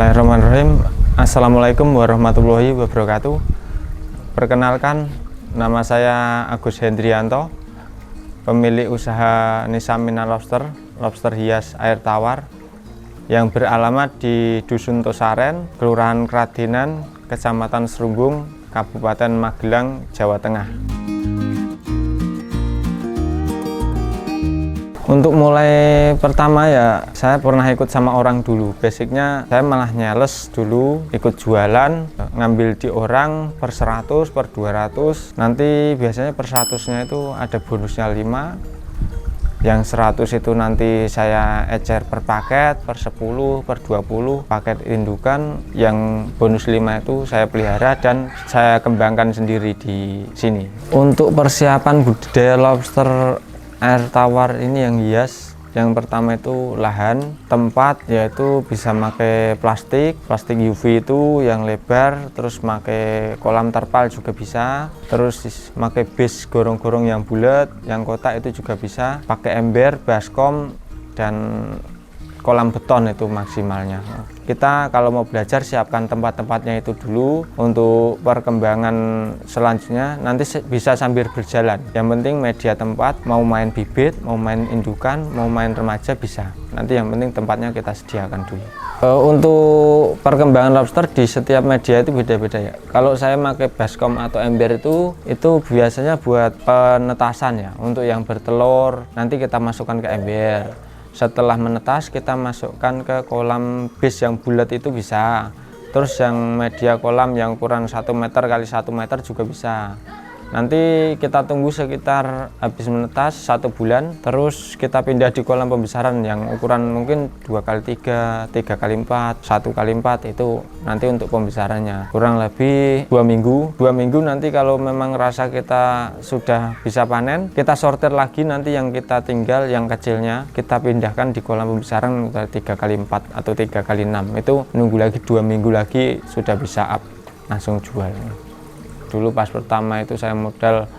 Bismillahirrahmanirrahim. Assalamualaikum warahmatullahi wabarakatuh. Perkenalkan, nama saya Agus Hendrianto, pemilik usaha Nisamina Lobster, lobster hias air tawar yang beralamat di Dusun Tosaren, Kelurahan Kradinan, Kecamatan Serunggung, Kabupaten Magelang, Jawa Tengah. Untuk mulai pertama ya, saya pernah ikut sama orang dulu. Basicnya saya malah nyales dulu, ikut jualan, ngambil di orang per 100, per 200. Nanti biasanya per 100-nya itu ada bonusnya 5. Yang 100 itu nanti saya ecer per paket, per 10, per 20 paket indukan. Yang bonus 5 itu saya pelihara dan saya kembangkan sendiri di sini. Untuk persiapan budidaya lobster air tawar ini yang hias, yang pertama itu lahan, tempat, yaitu bisa pakai plastik UV itu yang lebar, terus pakai kolam terpal juga bisa, terus pakai base gorong-gorong yang bulat, yang kotak itu juga bisa, pakai ember, baskom, dan kolam beton itu maksimalnya. Kita kalau mau belajar siapkan tempat-tempatnya itu dulu. Untuk perkembangan selanjutnya nanti bisa sambil berjalan. Yang penting media tempat, mau main bibit, mau main indukan, mau main remaja bisa. Nanti yang penting tempatnya kita sediakan dulu. Untuk perkembangan lobster di setiap media itu beda-beda ya. Kalau saya pakai baskom atau ember itu biasanya buat penetasan ya. Untuk yang bertelur nanti kita masukkan ke ember. Setelah menetas kita masukkan ke kolam base yang bulat itu bisa. Terus yang media kolam yang ukuran 1 meter kali 1 meter juga bisa. Nanti kita tunggu sekitar habis menetas 1 bulan, terus kita pindah di kolam pembesaran yang ukuran mungkin 2x3, 3x4, 1x4 itu nanti untuk pembesarannya. Kurang lebih 2 minggu. 2 minggu nanti kalau memang rasa kita sudah bisa panen, kita sortir lagi, nanti yang kita tinggal yang kecilnya kita pindahkan di kolam pembesaran 3x4 atau 3x6. Itu nunggu lagi 2 minggu lagi sudah bisa up, langsung jual. Dulu pas pertama itu saya modal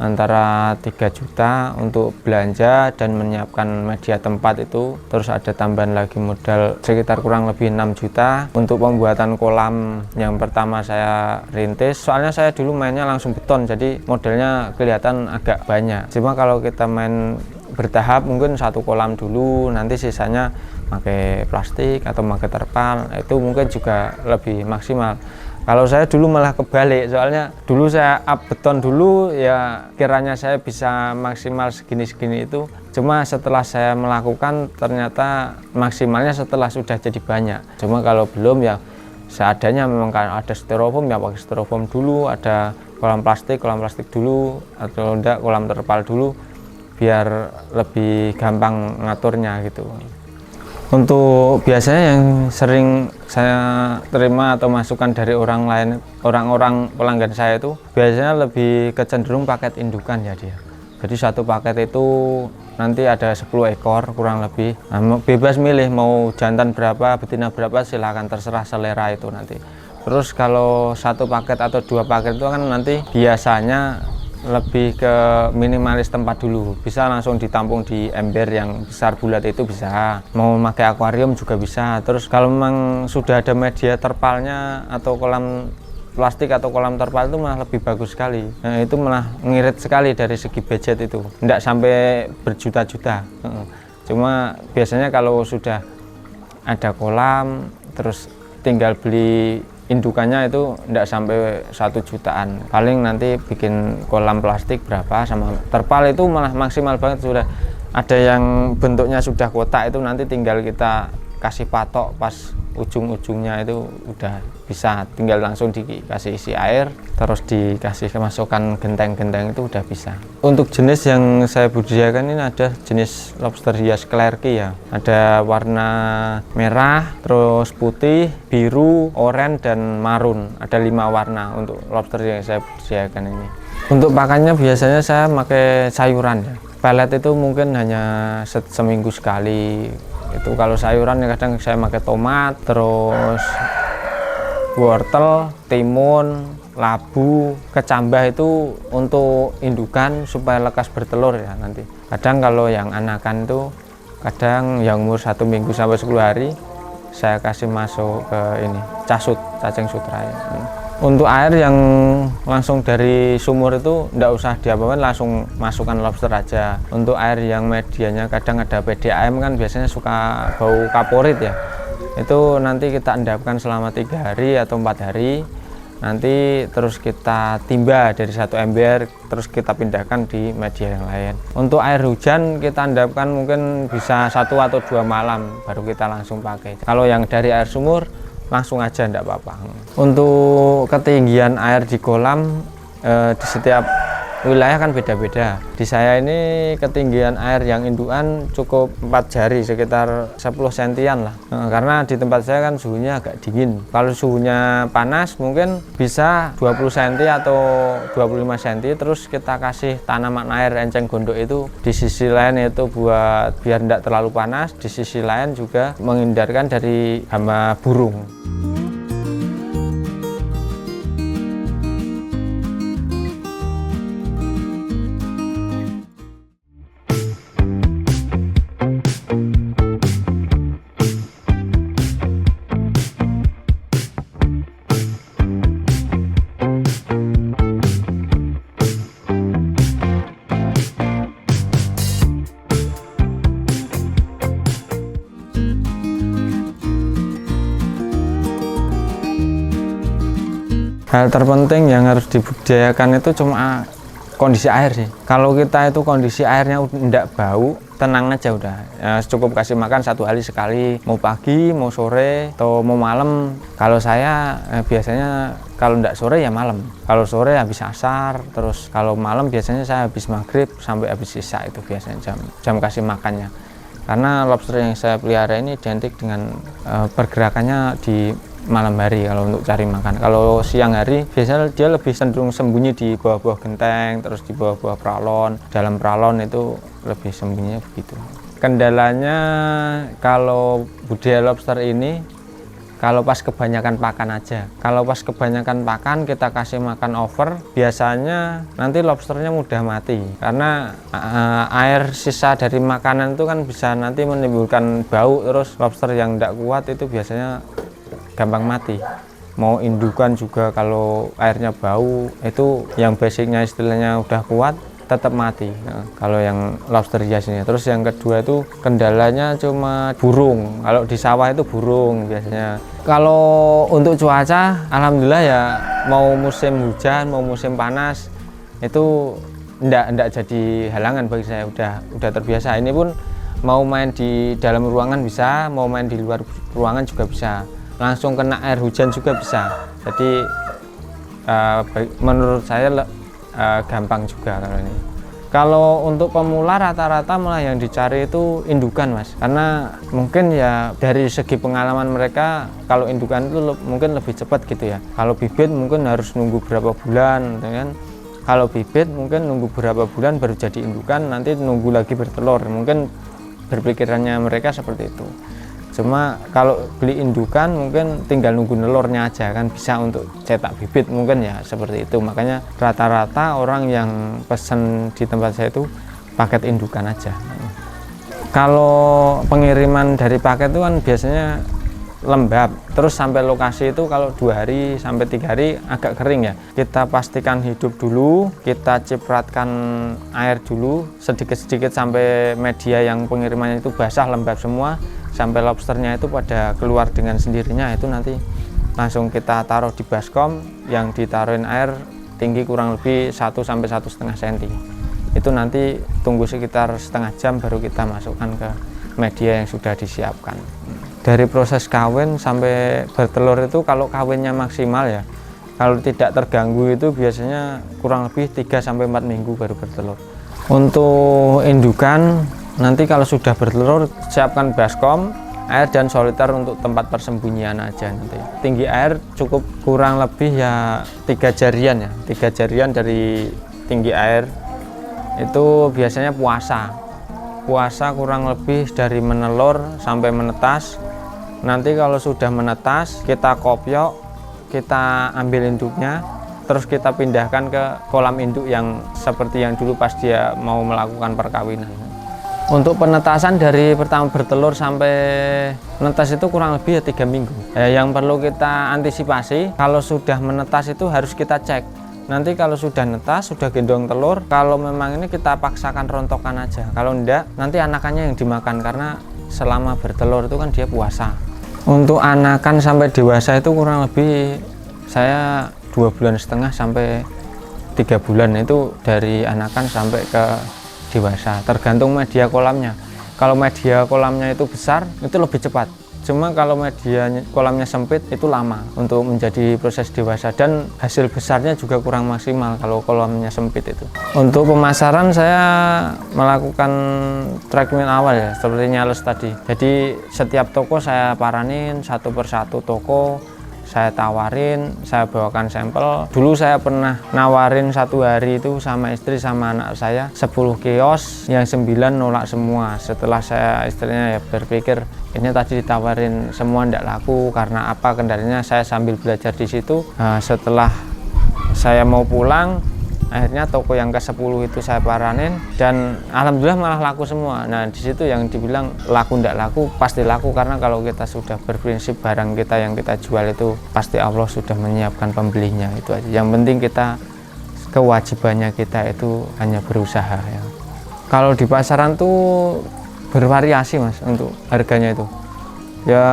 antara 3 juta untuk belanja dan menyiapkan media tempat itu, terus ada tambahan lagi modal sekitar kurang lebih 6 juta untuk pembuatan kolam yang pertama saya rintis. Soalnya saya dulu mainnya langsung beton, jadi modelnya kelihatan agak banyak. Cuma kalau kita main bertahap, mungkin 1 kolam dulu, nanti sisanya pakai plastik atau pakai terpal, itu mungkin juga lebih maksimal. Kalau saya dulu malah kebalik, soalnya dulu saya up beton dulu ya, kiranya saya bisa maksimal segini-segini itu. Cuma setelah saya melakukan ternyata maksimalnya setelah sudah jadi banyak. Cuma kalau belum ya seadanya, memang ada styrofoam ya pakai styrofoam dulu, ada kolam plastik dulu, atau enggak kolam terpal dulu biar lebih gampang ngaturnya gitu. Untuk biasanya yang sering saya terima atau masukan dari orang lain, orang-orang pelanggan saya itu biasanya lebih kecenderung paket indukan ya dia. Jadi 1 paket itu nanti ada 10 ekor kurang lebih. Nah, bebas milih mau jantan berapa, betina berapa, silakan, terserah selera itu nanti. Terus kalau 1 paket atau 2 paket itu kan nanti biasanya lebih ke minimalis tempat dulu, bisa langsung ditampung di ember yang besar bulat itu bisa, mau pakai akuarium juga bisa. Terus kalau memang sudah ada media terpalnya atau kolam plastik atau kolam terpal itu malah lebih bagus sekali. Nah, itu malah ngirit sekali dari segi budget itu, tidak sampai berjuta-juta. Cuma biasanya kalau sudah ada kolam terus tinggal beli indukannya itu tidak sampai 1 jutaan. Paling nanti bikin kolam plastik berapa, sama terpal itu malah maksimal banget. Sudah ada yang bentuknya sudah kotak, itu nanti tinggal kita kasih patok pas ujung-ujungnya itu udah bisa, tinggal langsung dikasih isi air, terus dikasih kemasukan genteng-genteng itu udah bisa. Untuk jenis yang saya budidayakan ini ada jenis lobster hias Clerky ya. Ada warna merah, terus putih, biru, oranye, dan marun. Ada 5 warna untuk lobster yang saya budidayakan ini. Untuk pakannya biasanya saya pakai sayuran ya. Pelet itu mungkin hanya seminggu sekali. Itu kalau sayuran ya kadang saya pakai tomat, terus wortel, timun, labu, kecambah itu untuk indukan supaya lekas bertelur ya nanti. Kadang kalau yang anakan itu kadang yang umur 1 minggu sampai 10 hari saya kasih masuk ke ini casut, cacing sutra ya. Untuk air yang langsung dari sumur itu enggak usah diapa-apain, langsung masukkan lobster aja. Untuk air yang medianya kadang ada PDAM kan biasanya suka bau kaporit ya. Itu nanti kita endapkan selama 3 hari atau 4 hari. Nanti terus kita timba dari satu ember, terus kita pindahkan di media yang lain. Untuk air hujan kita endapkan mungkin bisa 1 atau 2 malam baru kita langsung pakai. Kalau yang dari air sumur langsung aja enggak apa-apa. Untuk ketinggian air di kolam di setiap wilayah kan beda-beda. Di saya ini ketinggian air yang indukan cukup 4 jari, sekitar 10 sentian lah. Karena di tempat saya kan suhunya agak dingin. Kalau suhunya panas mungkin bisa 20 cm atau 25 cm. Terus kita kasih tanaman air enceng gondok itu di sisi lain, itu buat biar tidak terlalu panas. Di sisi lain juga menghindarkan dari hama burung. Hal terpenting yang harus dibudidayakan itu cuma kondisi air sih. Kalau kita itu kondisi airnya tidak bau, tenang aja udah. Ya, cukup kasih makan 1 hari sekali, mau pagi, mau sore, atau mau malam. Kalau saya biasanya kalau tidak sore ya malam. Kalau sore habis asar, terus kalau malam biasanya saya habis maghrib sampai habis isya, itu biasanya jam kasih makannya. Karena lobster yang saya pelihara ini identik dengan pergerakannya di malam hari kalau untuk cari makan. Kalau siang hari biasanya dia lebih cenderung sembunyi di bawah-bawah genteng, terus di bawah-bawah pralon. Dalam pralon itu lebih sembunyinya begitu. Kendalanya kalau budidaya lobster ini, kalau pas kebanyakan pakan aja. Kalau pas kebanyakan pakan kita kasih makan over, biasanya nanti lobsternya mudah mati. Karena air sisa dari makanan itu kan bisa nanti menimbulkan bau, terus lobster yang tidak kuat itu biasanya gampang mati. Mau indukan juga kalau airnya bau, itu yang basicnya istilahnya udah kuat tetap mati. Nah, kalau yang lobster hias ini. Terus yang kedua itu kendalanya cuma burung. Kalau di sawah itu burung biasanya. Kalau untuk cuaca, alhamdulillah ya, mau musim hujan mau musim panas itu enggak jadi halangan bagi saya. Udah terbiasa. Ini pun mau main di dalam ruangan bisa, mau main di luar ruangan juga bisa. Langsung kena air hujan juga bisa. Jadi menurut saya gampang juga kalau ini. Kalau untuk pemula rata-rata malah yang dicari itu indukan, Mas. Karena mungkin ya dari segi pengalaman mereka kalau indukan itu mungkin lebih cepat gitu ya. Kalau bibit mungkin harus nunggu berapa bulan, kan? Kalau bibit mungkin nunggu berapa bulan baru jadi indukan, nanti nunggu lagi bertelur. Mungkin berpikirannya mereka seperti itu. Cuma kalau beli indukan mungkin tinggal nunggu nelurnya aja, kan bisa untuk cetak bibit mungkin ya seperti itu. Makanya rata-rata orang yang pesen di tempat saya itu paket indukan aja. Kalau pengiriman dari paket itu kan biasanya lembab, terus sampai lokasi itu kalau 2 hari sampai 3 hari agak kering ya. Kita pastikan hidup dulu, kita cipratkan air dulu sedikit-sedikit sampai media yang pengirimannya itu basah lembab semua, sampai lobsternya itu pada keluar dengan sendirinya. Itu nanti langsung kita taruh di baskom yang ditaruhin air tinggi kurang lebih 1 sampai 1,5 cm. Itu nanti tunggu sekitar setengah jam baru kita masukkan ke media yang sudah disiapkan. Dari proses kawin sampai bertelur itu kalau kawinnya maksimal ya, kalau tidak terganggu itu biasanya kurang lebih 3 sampai 4 minggu baru bertelur. Untuk indukan nanti kalau sudah bertelur siapkan baskom, air dan soliter untuk tempat persembunyian aja nanti. Tinggi air cukup kurang lebih ya 3 jarian ya, 3 jarian dari tinggi air. Itu biasanya puasa kurang lebih dari menelur sampai menetas. Nanti kalau sudah menetas kita kopiok, kita ambil induknya, terus kita pindahkan ke kolam induk yang seperti yang dulu pas dia mau melakukan perkawinan. Untuk penetasan dari pertama bertelur sampai menetas itu kurang lebih ya 3 minggu. Yang perlu kita antisipasi, kalau sudah menetas itu harus kita cek. Nanti kalau sudah netas, sudah gendong telur, kalau memang ini kita paksakan rontokan aja. Kalau enggak, nanti anakannya yang dimakan karena selama bertelur itu kan dia puasa. Untuk anakan sampai dewasa itu kurang lebih saya 2,5 bulan sampai 3 bulan itu dari anakan sampai ke dewasa, tergantung media kolamnya. Kalau media kolamnya itu besar itu lebih cepat, cuma kalau media kolamnya sempit itu lama untuk menjadi proses dewasa, dan hasil besarnya juga kurang maksimal kalau kolamnya sempit itu. Untuk pemasaran saya melakukan treatment awal ya, seperti nyales tadi. Jadi setiap toko saya paranin satu persatu toko, saya tawarin, saya bawakan sampel. Dulu saya pernah nawarin satu hari itu sama istri sama anak saya 10 kios, yang 9 nolak semua. Setelah saya istrinya ya berpikir ini tadi ditawarin semua tidak laku karena apa, kendalanya saya sambil belajar di situ. Setelah saya mau pulang, akhirnya toko yang ke-10 itu saya paranin dan alhamdulillah malah laku semua. Nah di situ yang dibilang laku ndak laku, pasti laku, karena kalau kita sudah berprinsip barang kita yang kita jual itu pasti Allah sudah menyiapkan pembelinya. Itu aja. Yang penting kita, kewajibannya kita itu hanya berusaha ya. Kalau di pasaran tuh bervariasi Mas untuk harganya itu. Ya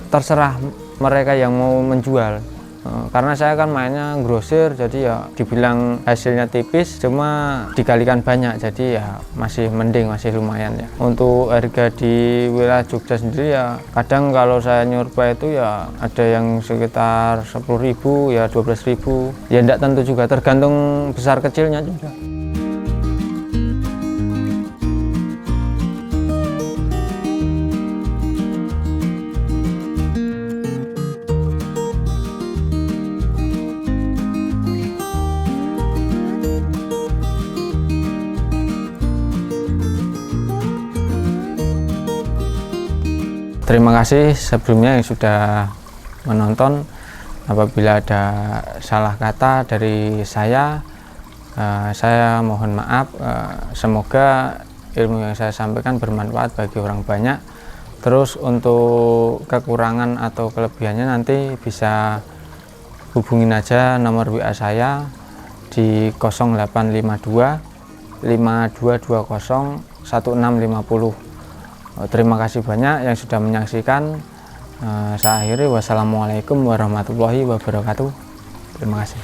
terserah mereka yang mau menjual. Karena saya kan mainnya grosir, jadi ya dibilang hasilnya tipis, cuma dikalikan banyak, jadi ya masih mending, masih lumayan ya. Untuk harga di wilayah Jogja sendiri ya kadang kalau saya nyoba itu ya ada yang sekitar 10.000 ya 12.000, ya enggak tentu juga, tergantung besar kecilnya juga. Terima kasih sebelumnya yang sudah menonton. Apabila ada salah kata dari saya mohon maaf. Semoga ilmu yang saya sampaikan bermanfaat bagi orang banyak. Terus untuk kekurangan atau kelebihannya nanti bisa hubungin aja nomor WA saya di 0852 5220 1650. Terima kasih banyak yang sudah menyaksikan. Saya akhiri, wassalamualaikum warahmatullahi wabarakatuh. Terima kasih.